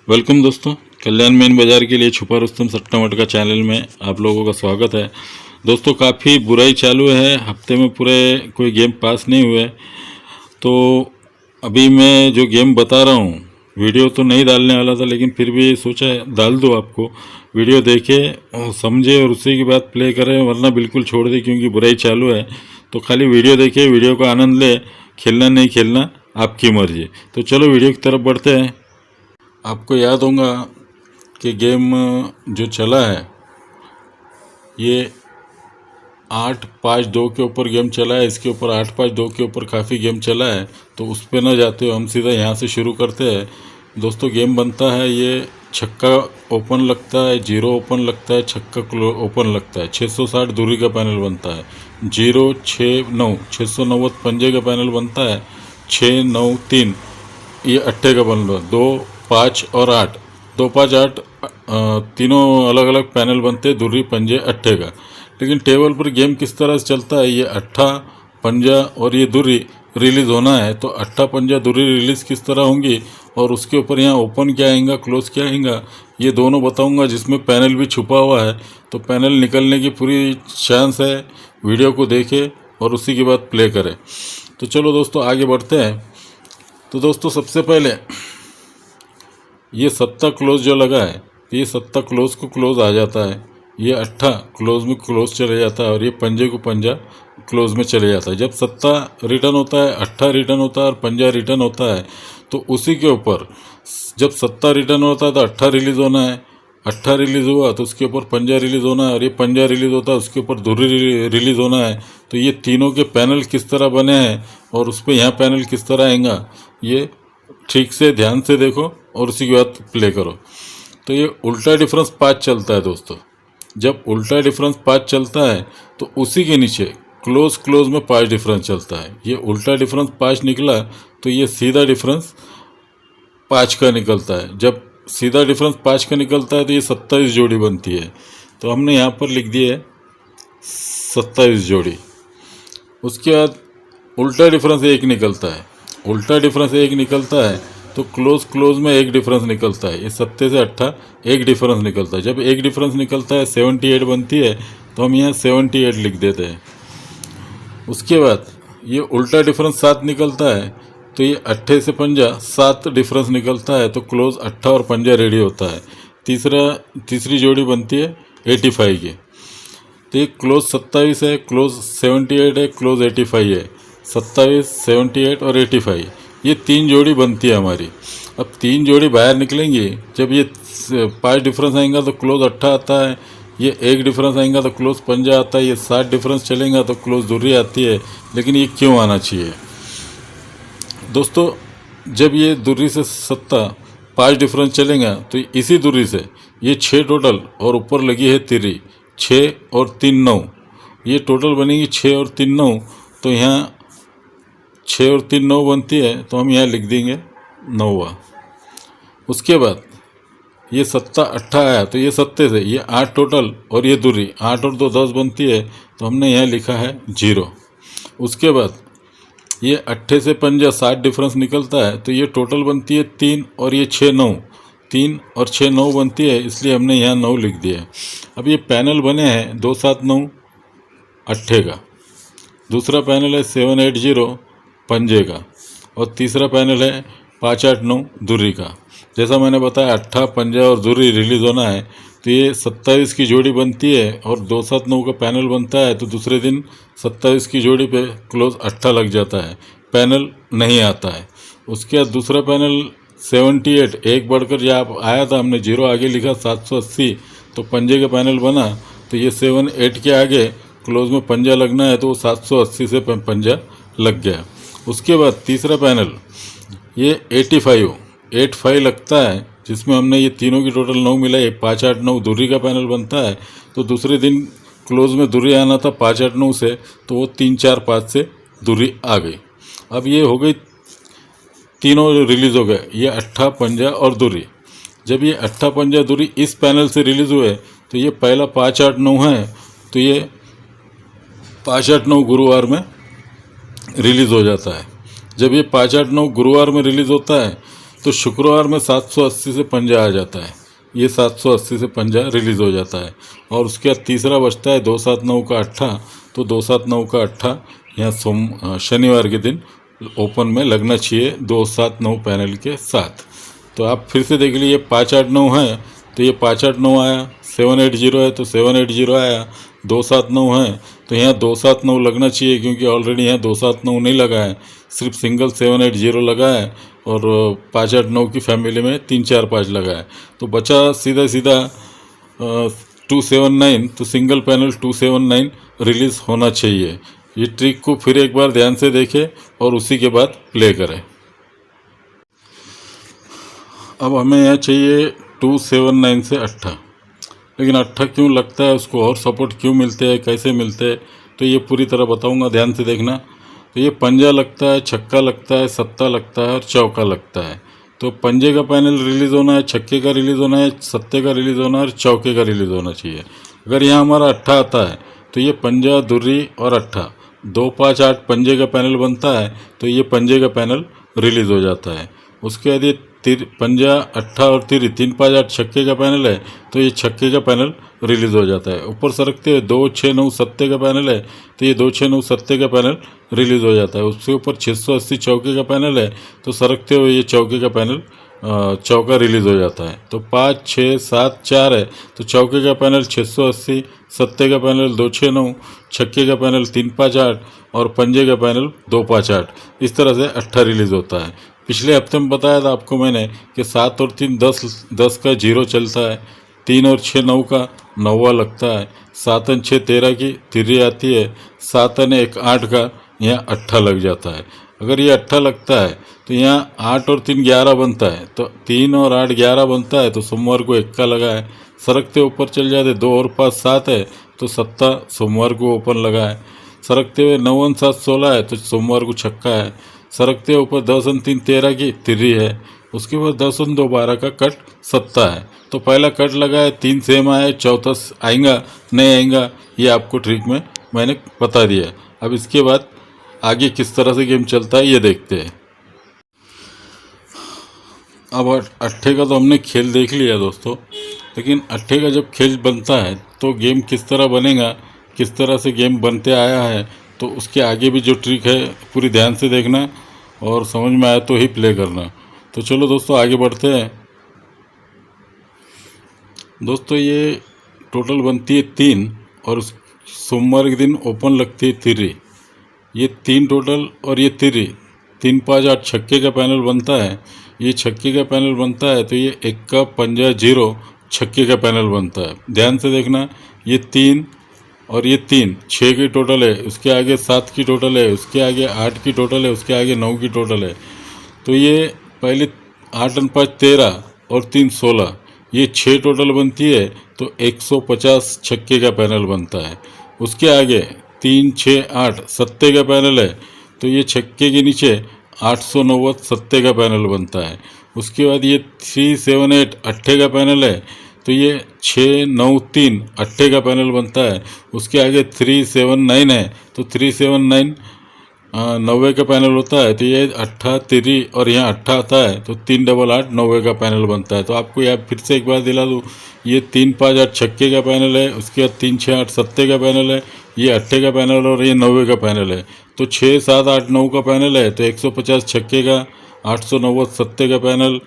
Welcome दोस्तों, कल्याण main बाज़ार के लिए छुपा रुस्तम सट्टा मटका चैनल में आप लोगों का स्वागत है। दोस्तों काफ़ी बुराई चालू है, हफ्ते में पूरे कोई गेम पास नहीं हुए। तो अभी मैं जो गेम बता रहा हूँ, वीडियो तो नहीं डालने वाला था, लेकिन फिर भी सोचा डाल दो आपको। वीडियो देखे और समझे और उसी के बाद प्ले करें, वरना बिल्कुल छोड़ दे क्योंकि बुराई चालू है। तो खाली वीडियो देखे, वीडियो का आनंद ले, खेलना नहीं खेलना आपकी मर्जी। तो चलो वीडियो की तरफ बढ़ते हैं। आपको याद होगा कि गेम जो चला है ये 8-5-2 के ऊपर गेम चला है। इसके ऊपर 8-5-2 के ऊपर काफ़ी गेम चला है, तो उस पर ना जाते हो हम सीधा यहाँ से शुरू करते हैं। दोस्तों गेम बनता है, ये छक्का ओपन लगता है, जीरो ओपन लगता है, छक्का ओपन लगता है। 660 दूरी का पैनल बनता है। 0 6 9 690 पंजे का पैनल बनता है। 6 9 3 ये अट्ठे का बनल 2 5 और 8 2 5 8 तीनों अलग अलग पैनल बनते हैं, दुर्री पंजे अट्ठे का। लेकिन टेबल पर गेम किस तरह से चलता है, ये अट्ठा पंजा और ये दुर्री रिलीज़ होना है, तो अट्ठा पंजा दुर्री रिलीज़ किस तरह होंगी और उसके ऊपर यहाँ ओपन क्या आएगा, क्लोज क्या आएगा, ये दोनों बताऊंगा। जिसमें पैनल भी छुपा हुआ है, तो पैनल निकलने की पूरी चांस है। वीडियो को देखे और उसी के बाद प्ले करें। तो चलो दोस्तों आगे बढ़ते हैं। तो दोस्तों सबसे पहले ये सत्ता क्लोज जो लगा है, तो ये सत्ता क्लोज को क्लोज आ जाता है, ये अट्ठा क्लोज में क्लोज चले जाता है और ये पंजे को पंजा क्लोज में चले जाता है। जब सत्ता रिटर्न होता है, अट्ठा रिटर्न होता है और पंजा रिटर्न होता है, तो उसी के ऊपर जब सत्ता रिटर्न होता है तो अट्ठा रिलीज़ होना है, अट्ठा रिलीज़ हुआ तो उसके ऊपर पंजा रिलीज़ होना है, और ये पंजा रिलीज़ होता है उसके ऊपर धुर्री रिलीज़ होना है। तो ये तीनों के पैनल किस तरह बने हैं और उस पर यहाँ पैनल किस तरह आएगा, ये ठीक से ध्यान से देखो और उसी के बाद प्ले करो। तो ये उल्टा डिफरेंस 5 चलता है दोस्तों। जब उल्टा डिफरेंस 5 चलता है तो उसी के नीचे क्लोज क्लोज में 5 डिफरेंस चलता है। ये उल्टा डिफरेंस 5 निकला तो ये सीधा डिफरेंस 5 का निकलता है। जब सीधा डिफरेंस 5 का निकलता है तो ये 27 जोड़ी बनती है। तो हमने यहाँ पर लिख दिया है 27 जोड़ी। उसके बाद उल्टा डिफरेंस 1 निकलता है। उल्टा डिफरेंस 1 निकलता है तो क्लोज क्लोज में 1 डिफरेंस निकलता है। ये 7 से 8 1 डिफरेंस निकलता है। जब 1 डिफरेंस निकलता है 78 बनती है, तो हम यहाँ 78 लिख देते हैं। उसके बाद ये उल्टा डिफरेंस 7 निकलता है, तो ये अट्ठे से पंजा 7 डिफरेंस निकलता है, तो क्लोज अट्ठा और पंजा रेडी होता है। तीसरी जोड़ी बनती है 85 की। तो ये क्लोज 27 है, क्लोज 78 है, क्लोज 85 है। 27, 78 और 85 ये 3 जोड़ी बनती है हमारी। अब 3 जोड़ी बाहर निकलेंगी। जब ये 5 डिफरेंस आएगा तो क्लोज अट्ठा आता है, ये 1 डिफरेंस आएगा तो क्लोज पंजा आता है, ये 7 डिफरेंस चलेगा तो क्लोज दुर्री आती है। लेकिन ये क्यों आना चाहिए दोस्तों? जब ये दुर्री से सत्ता 5 डिफरेंस चलेगा तो इसी दुर्री से ये 6 टोटल और ऊपर लगी है तिरी 6 और 3 9, ये टोटल बनेगी 6 और 3 9। तो यहाँ 6 और 3 9 बनती है, तो हम यहाँ लिख देंगे 9वां। उसके बाद ये सत्ता अट्ठा आया तो ये सत्ते से ये 8 टोटल और ये दूरी 8 और 2 10 बनती है, तो हमने यहाँ लिखा है 0। उसके बाद ये अट्ठे से पंजा 7 डिफरेंस निकलता है, तो ये टोटल बनती है 3 और ये 6 9, 3 और 6 9 बनती है, इसलिए हमने यहाँ 9 लिख दिया है। अब ये पैनल बने हैं 2 7 9 अट्ठे का, दूसरा पैनल है 7 8 0 पंजे का, और तीसरा पैनल है 5 8 9 दुर्री का। जैसा मैंने बताया अट्ठा पंजा और दुर्री रिलीज़ होना है, तो ये 27 की जोड़ी बनती है और 2 7 9 का पैनल बनता है। तो दूसरे दिन 27 की जोड़ी पे क्लोज अट्ठा लग जाता है, पैनल नहीं आता है। उसके बाद दूसरा पैनल 78 एक बढ़कर जब आया था, हमने 0 आगे लिखा 780, तो पंजे का पैनल बना। तो ये 7 8 के आगे क्लोज में पंजा लगना है, तो वो 780 से पंजा लग गया। उसके बाद तीसरा पैनल ये 85 लगता है, जिसमें हमने ये तीनों की टोटल 9 मिला, ये 5 8 9 दूरी का पैनल बनता है। तो दूसरे दिन क्लोज में दूरी आना था 5 8 9 से, तो वो 3 4 5 से दूरी आ गई। अब ये हो गई, तीनों रिलीज़ हो गए, ये अट्ठा पंजा और दूरी। जब ये अट्ठा पंजा दूरी इस पैनल से रिलीज़ हुए, तो ये पहला 5 8 9 है, तो ये 5 8 9 गुरुवार में रिलीज़ हो जाता है। जब ये 5 8 9 गुरुवार में रिलीज़ होता है, तो शुक्रवार में 780 से पंजा आ जाता है, ये 780 से पंजा रिलीज़ हो जाता है। और उसके बाद तीसरा बचता है 279 का अट्ठा, तो 279 का अट्ठा यहाँ शनिवार के दिन ओपन में लगना चाहिए 279 पैनल के साथ। तो आप फिर से देख लीजिए 589 है तो ये 589 आया, 780 है तो 780 आया, 279 है तो यहाँ 279 लगना चाहिए, क्योंकि ऑलरेडी यहाँ 279 नहीं लगा है, सिर्फ सिंगल 780 लगा है और 589 की फैमिली में 3 4 5 लगा है। तो बचा सीधा सीधा 279, तो सिंगल पैनल 279 रिलीज़ होना चाहिए। ये ट्रिक को फिर एक बार ध्यान से देखें और उसी के बाद प्ले करें। अब हमें यहाँ चाहिए 279 से अट्ठा, लेकिन अट्ठा क्यों लगता है, उसको और सपोर्ट क्यों मिलते हैं, कैसे मिलते हैं, तो ये पूरी तरह बताऊंगा, ध्यान से देखना। तो ये पंजा लगता है, छक्का लगता है, सत्ता लगता है और चौका लगता है। तो पंजे का पैनल रिलीज़ होना है, छक्के का रिलीज़ होना है, सत्ते का रिलीज़ होना है और चौके का रिलीज़ होना चाहिए। अगर यहाँ हमारा अट्ठा आता है तो ये पंजा, दुर्री और अट्ठा 2 5 8 पंजे का पैनल बनता है, तो ये पंजे का पैनल रिलीज़ हो जाता है। उसके बाद ये पंजा, अट्ठा और तिरी 3 5 8 छक्के का पैनल है, तो ये छक्के का पैनल रिलीज़ हो जाता है। ऊपर सरकते हुए 2 6 9 सत्ते का पैनल है, तो ये 2 6 9 सत्ते का पैनल रिलीज़ हो जाता है। उसके ऊपर 680 चौके का पैनल है, तो सरकते हुए ये चौके का पैनल चौका रिलीज़ हो जाता है। तो 5 6 7 4 है, तो चौके का पैनल 680, सत्ते का पैनल 2 6 9, छक्के का पैनल 3 5 8 और पंजे का पैनल 2 5 8। इस तरह से अट्ठा रिलीज़ होता है। पिछले हफ्ते में बताया था आपको मैंने कि 7 और 3 10 का 0 चलता है, 3 और 6 9 का 9वां लगता है, 7 और 6 13 की तिरी आती है, 7 और 1 8 का यहाँ अट्ठा लग जाता है। अगर ये अट्ठा लगता है तो यहाँ 8 और 3 11 बनता है, तो 3 और 8 11 बनता है, तो सोमवार को 1 का लगा है। सरकते ऊपर चल जाते 2 और 5 7 है, तो सत्ता सोमवार को ओपन लगा है। सरकते हुए 9 और 7 16 है, तो सोमवार को छक्का है। सरकते ऊपर 10 और 3 13 की तिरी है। उसके बाद 10 और 2 12 का कट सत्ता है। तो पहला कट लगा है, 3 सेम आया, चौथा आएगा नहीं आएगा, ये आपको ट्रिक में मैंने बता दिया। अब इसके बाद आगे किस तरह से गेम चलता है ये देखते हैं। अब अट्ठे का तो हमने खेल देख लिया दोस्तों, लेकिन अट्ठे का जब खेल बनता है तो गेम किस तरह बनेगा, किस तरह से गेम बनते आया है, तो उसके आगे भी जो ट्रिक है पूरी ध्यान से देखना और समझ में आया तो ही प्ले करना। तो चलो दोस्तों आगे बढ़ते हैं। दोस्तों ये टोटल बनती है 3 और सोमवार के दिन ओपन लगती है तिरी। ये 3 टोटल और ये तिरी 3 5 8 छक्के का पैनल बनता है। ये छक्के का पैनल बनता है, तो ये 1 का पंजा 0 छक्के का पैनल बनता है। ध्यान से देखना, ये 3 और ये 3 6 की टोटल है, उसके आगे 7 की टोटल है, उसके आगे 8 की टोटल है, उसके आगे 9 की टोटल है। तो ये पहले 8 और 5 13 और 3 16, ये 6 टोटल बनती है, तो 150 छक्के का पैनल बनता है। उसके आगे 3 6 8 सत्ते का पैनल है, तो ये छक्के के नीचे 890 सत्ते का पैनल बनता है। उसके बाद ये 3 7 8 अट्ठे का पैनल है, तो ये 6 9 3 अट्ठे का पैनल बनता है। उसके आगे 3 7 9 है, तो 3 7 9 90 का पैनल होता है। तो ये अट्ठा तिरी और यहाँ अट्ठा आता है, तो 3 8 8 90 का पैनल बनता है। तो आपको यहाँ फिर से एक बार दिला दूँ, ये 3 5 8 छक्के का पैनल है, उसके बाद 3 6 8 सत्ते का पैनल है, ये अट्ठे का पैनल और ये 90 का पैनल है। तो 6 7 8 9 का पैनल है, तो 150 छक्के का, 890 सत्ते का पैनल,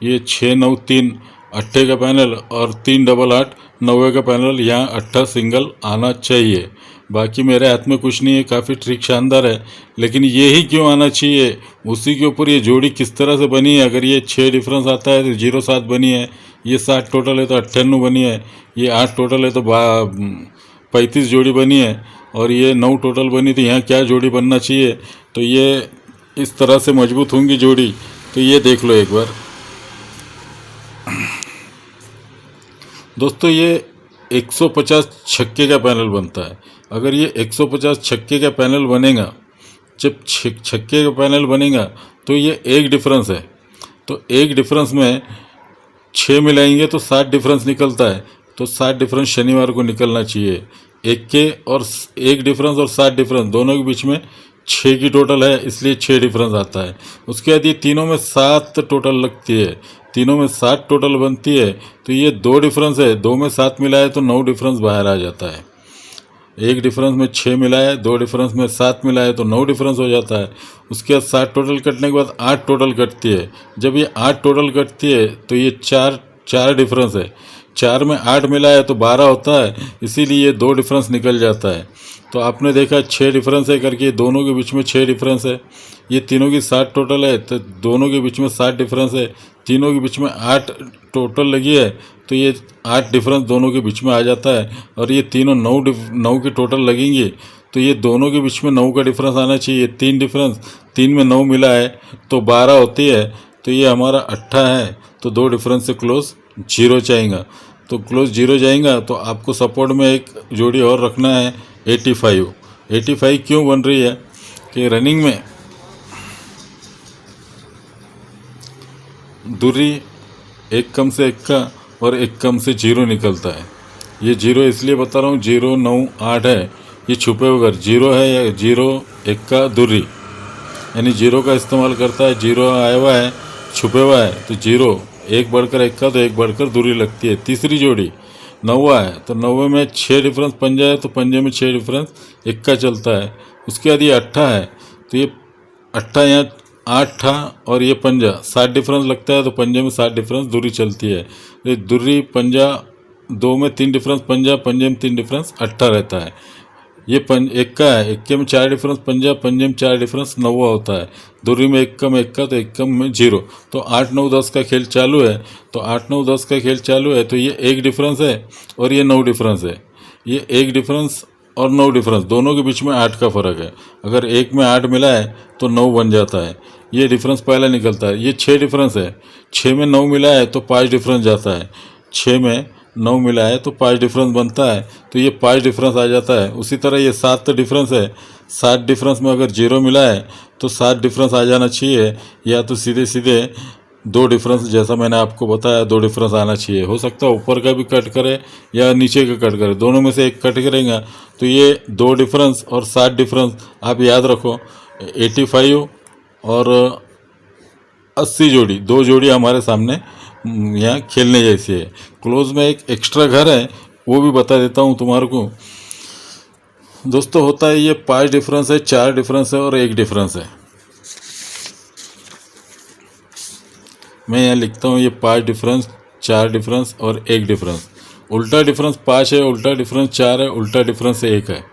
ये 6 9 3 अट्ठे का पैनल और 3 8 8 90 का पैनल। यहाँ अट्ठा सिंगल आना चाहिए। बाकी मेरे हाथ में कुछ नहीं है, काफ़ी ट्रिक शानदार है, लेकिन ये ही क्यों आना चाहिए, उसी के ऊपर ये जोड़ी किस तरह से बनी है। अगर ये 6 डिफरेंस आता है तो 0 7 बनी है, ये 7 टोटल है तो 98 बनी है, ये 8 टोटल है तो 35 जोड़ी बनी है, और ये 9 टोटल बनी, तो यहाँ क्या जोड़ी बनना चाहिए। तो ये इस तरह से मजबूत होंगी जोड़ी। तो ये देख लो एक बार दोस्तों, ये 150 छक्के का पैनल बनता है। अगर ये 150 छक्के का पैनल बनेगा, जब छक्के का पैनल बनेगा तो ये एक डिफरेंस है, तो एक डिफरेंस में 6 मिलाएंगे तो 7 डिफरेंस निकलता है। तो 7 डिफरेंस शनिवार को निकलना चाहिए। एक के और एक डिफरेंस और 7 डिफरेंस दोनों के बीच में 6 की टोटल है, इसलिए 6 डिफरेंस आता है। उसके बाद ये तीनों में 7 टोटल लगती है, तीनों में 7 टोटल बनती है, तो ये 2 डिफरेंस है, 2 में 7 मिला है तो 9 डिफरेंस बाहर आ जाता है। एक डिफरेंस में 6 मिला है, 2 डिफरेंस में 7 मिला है तो 9 डिफरेंस हो जाता है। उसके बाद 7 टोटल कटने के बाद 8 टोटल कटती है। जब ये 8 टोटल कटती है तो ये चार डिफरेंस है, 4 में 8 मिला है तो 12 होता है, इसीलिए ये 2 डिफरेंस निकल जाता है। तो आपने देखा 6 डिफरेंस है करके, दोनों के बीच में 6 डिफरेंस है। ये तीनों की 7 टोटल है तो दोनों के बीच में 7 डिफरेंस है, तीनों के बीच में 8 टोटल लगी है तो ये 8 डिफरेंस दोनों के बीच में आ जाता है। और ये तीनों 9 की टोटल लगेंगी तो ये दोनों के बीच में 9 का डिफरेंस आना चाहिए। 3 डिफरेंस, 3 में 9 मिला है तो 12 होती है, तो ये हमारा 8 है, तो 2 डिफरेंस से क्लोज 0 जाएगा। तो क्लोज 0 जाएगा तो आपको सपोर्ट में एक जोड़ी और रखना है 85। 85 क्यों बन रही है कि रनिंग में दूरी एक कम से इक्का और एक कम से 0 निकलता है। ये 0 इसलिए बता रहा हूँ, 0 9 8 है, ये छुपे हुए 0 है या 0 इक्का दूरी, यानी 0 का इस्तेमाल करता है। 0 आया हुआ है, छुपे हुआ है, तो 0 एक बढ़कर इक्का तो एक बढ़कर दूरी लगती है। तीसरी जोड़ी 9 है, तो 9 में 6 डिफरेंस पंजा है तो पंजे में 6 डिफरेंस इक्का चलता है। उसके बाद ये 8 है, तो ये 8 यहाँ 8 था और ये पंजा 7 डिफरेंस लगता है तो पंजे में 7 डिफरेंस दूरी चलती है। ये दूरी पंजा 2 में 3 डिफरेंस पंजा, पंजे में 3 डिफरेंस 8 रहता है। ये इक्का है, इक्के में 4 डिफरेंस पंजा, पंजे में 4 डिफरेंस 9 होता है। दूरी में इक्का में इक्का तो इक्का में 0, तो 8 9 10 का खेल चालू है। तो 8 9 10 का खेल चालू है तो ये 1 डिफरेंस है और ये 9 डिफरेंस है। ये 1 डिफरेंस और 9 डिफरेंस दोनों के बीच में 8 का फ़र्क है। अगर एक में 8 मिला है तो 9 बन जाता है, ये डिफरेंस पहला निकलता है। ये 6 डिफरेंस है, 6 में 9 मिला है तो 5 डिफरेंस जाता है। 6 में 9 मिला है तो 5 डिफरेंस बनता है, तो ये 5 डिफरेंस आ जाता है। उसी तरह ये 7 डिफरेंस है, 7 डिफरेंस में अगर 0 मिला है तो 7 डिफरेंस आ जाना चाहिए, या तो सीधे सीधे 2 डिफरेंस, जैसा मैंने आपको बताया 2 डिफरेंस आना चाहिए। हो सकता है ऊपर का भी कट करे या नीचे का कट करे, दोनों में से एक कट करेगा तो ये 2 डिफरेंस और 7 डिफरेंस आप याद रखो। 85 और 80 जोड़ी, 2 जोड़ी हमारे सामने यहाँ खेलने जैसी है। क्लोज में एक एक्स्ट्रा घर है, वो भी बता देता हूँ तुम्हारे को। दोस्तों होता है ये 5 डिफरेंस है, 4 डिफरेंस है और 1 डिफरेंस है। मैं यहाँ लिखता हूँ ये 5 डिफरेंस, 4 डिफरेंस और 1 डिफरेंस। उल्टा डिफरेंस 5 है, उल्टा डिफरेंस 4 है, उल्टा डिफरेंस 1 है।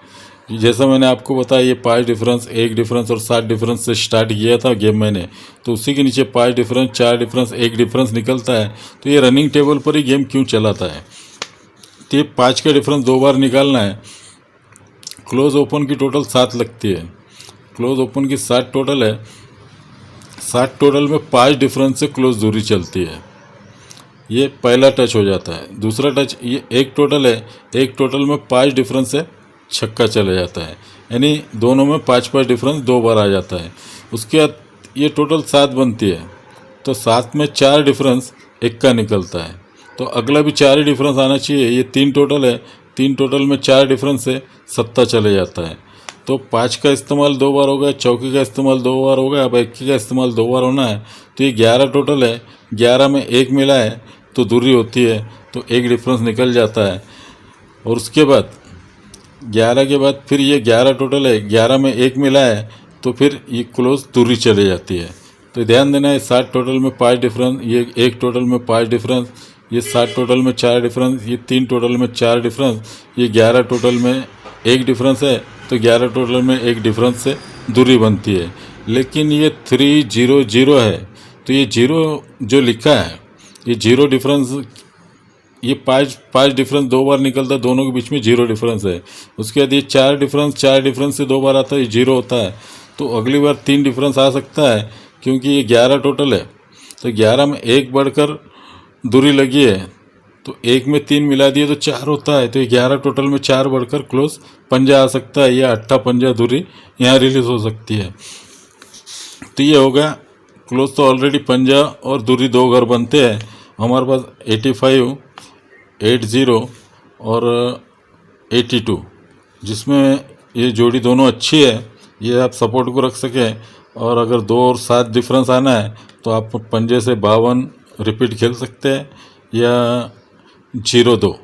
जैसा मैंने आपको बताया ये 5 डिफरेंस, 1 डिफरेंस और 7 डिफरेंस से स्टार्ट किया था गेम मैंने, तो उसी के नीचे 5 डिफरेंस, 4 डिफरेंस, 1 डिफरेंस निकलता है। तो ये रनिंग टेबल पर ही गेम क्यों चलाता है, तो ये 5 का डिफरेंस 2 बार निकालना है। क्लोज ओपन की टोटल 7 लगती है, क्लोज ओपन की 7 टोटल है। 7 टोटल में 5 डिफरेंस से क्लोज दूरी चलती है, ये पहला टच हो जाता है। दूसरा टच ये 1 टोटल है, 1 टोटल में 5 डिफरेंस से छक्का चला जाता है, यानी दोनों में 5 डिफरेंस 2 बार आ जाता है। उसके बाद ये टोटल 7 बनती है, तो 7 में 4 डिफरेंस इक्का निकलता है, तो अगला भी 4 ही डिफरेंस आना चाहिए। ये 3 टोटल है, 3 टोटल में 4 डिफरेंस से सत्ता चले जाता है। तो 5 का इस्तेमाल 2 बार हो गया, चौके का इस्तेमाल 2 बार हो गया, अब इक्के का इस्तेमाल 2 बार होना है। तो ये 11 टोटल है, 11 में 1 मिला है तो दूरी होती है, तो 1 डिफरेंस निकल जाता है। और उसके बाद 11 के बाद फिर ये 11 टोटल है, 11 में 1 मिला है तो फिर ये क्लोज दूरी चली जाती है। तो ध्यान देना है 7 टोटल में 5 डिफरेंस, ये 1 टोटल में 5 डिफरेंस, ये 7 टोटल में 4 डिफरेंस, ये 3 टोटल में 4 डिफरेंस, ये 11 टोटल में 1 डिफरेंस है, तो 11 टोटल में 1 डिफरेंस से दूरी बनती है। लेकिन ये 3 0 0 है, तो ये 0 जो लिखा है ये 0 डिफरेंस, ये 5 डिफरेंस 2 बार निकलता है, दोनों के बीच में 0 डिफरेंस है। उसके बाद ये 4 डिफरेंस से 2 बार आता है, ये 0 होता है। तो अगली बार 3 डिफरेंस आ सकता है, क्योंकि ये 11 टोटल है, तो 11 में 1 बढ़कर दूरी लगी है, तो 1 में 3 मिला दिए तो 4 होता है। तो ये 11 टोटल में 4 बढ़कर क्लोज पंजा आ सकता है, या 8 पंजा दूरी यहाँ रिलीज हो सकती है। तो ये होगा क्लोज। तो ऑलरेडी पंजा और दूरी 2 घर बनते हैं हमारे पास, 85 80 और 82, जिसमें ये जोड़ी दोनों अच्छी है ये आप सपोर्ट को रख सकें। और अगर 2 और 7 डिफरेंस आना है तो आप पंजे से 52 रिपीट खेल सकते हैं, या 0-2,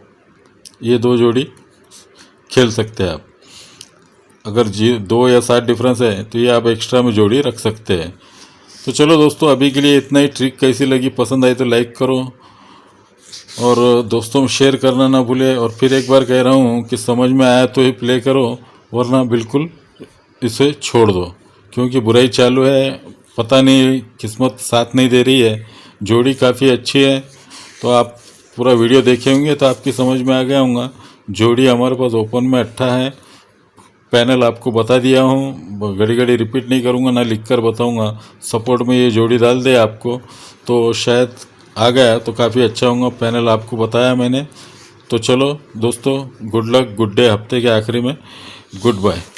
ये 2 जोड़ी खेल सकते हैं आप। अगर 2 या 7 डिफरेंस है तो ये आप एक्स्ट्रा में जोड़ी रख सकते हैं। तो चलो दोस्तों, अभी के लिए इतना ही। ट्रिक कैसी लगी, पसंद आई तो लाइक करो और दोस्तों में शेयर करना ना भूले। और फिर एक बार कह रहा हूँ कि समझ में आया तो ही प्ले करो, वरना बिल्कुल इसे छोड़ दो, क्योंकि बुराई चालू है। पता नहीं किस्मत साथ नहीं दे रही है। जोड़ी काफ़ी अच्छी है, तो आप पूरा वीडियो देखे होंगे तो आपकी समझ में आ गया होगा। जोड़ी हमारे पास ओपन में 8 है। पैनल आपको बता दिया हूँ, घड़ी घड़ी रिपीट नहीं करूँगा, ना लिख कर बताऊँगा। सपोर्ट में ये जोड़ी डाल दे आपको तो शायद आ गया तो काफ़ी अच्छा होगा। पैनल आपको बताया मैंने। तो चलो दोस्तों, गुड लक, गुड डे हफ्ते के आखिरी में। Good bye.